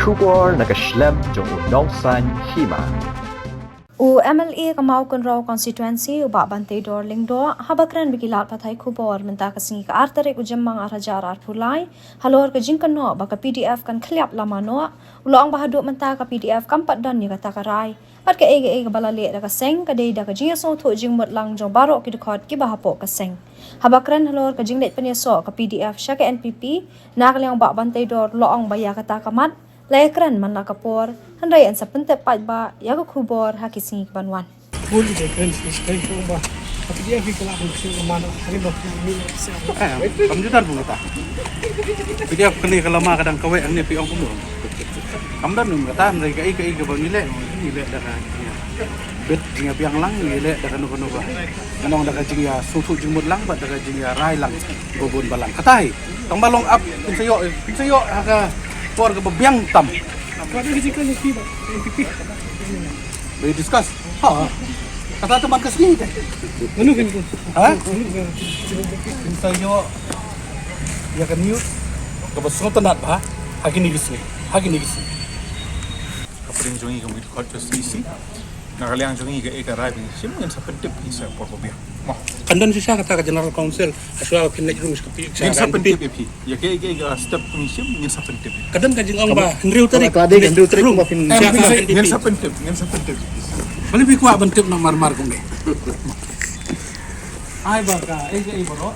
Kubor nakaslem jong unong san hima. U MLA Kamau Kunraw constituency u Bantay Dorling do habakran bikilat patay Kubor menta kasingi ka artere ujamang arajar arpulai halor ka jingkano baka PDF kan kliap lamano uloang bahaduk menta ka PDF kampat dan ni kata karai pat ka ege balale da ka seng ka dei da ka jingaso thu jingmut lang jong barok ki dukot ki bahapo ka seng habakran halor ka jinglet penyeso ka PDF sya ka NPP nakliang Bantay Dor loong baya kata kamat Laikran man lakapor, handai an sa pentep ba, yago kubor hakising banwan. Boleh je kan, sekali kau bah. Tapi dia fikir aku sih mana, hari bapak ni saya. Komputer pun kata. Dia kena kalau mak kadang kawai angin piang pun. Kamdan nung kata mereka ika bang nilai dah kan. Bet jingga piang lang nilai dah kan nuku. Kanong dah kan jingga susu jumut lang, dah kan jingga rai lang, bobon balang. Katai, tong balong up, pinsayok, haka. Por ke bebiang tam. Apa ada jika ni pi, NPP. Boleh discuss. Ha. Kata teman ke sini kan. Mana kan tu? Ha? Saya ya kan new. Ke besok tanat ba? Hagi ni gisi. Kapring jongi kami di kota sisi. Nakaliang jongi ke eka rai pun sim mungkin sepentip bisa por bebiang. Mah. Kandan susah kata ke General Council asal kena jerus ke Mungkin sepentip epi. Ya ke step komisi mungkin sepentip. Kadang kajing ang ba Henry Utari. Henry Utari kuma pin. Mungkin sepentip. Balik kuat bentuk nak mar-mar kong deh. Ai baka, ege bro.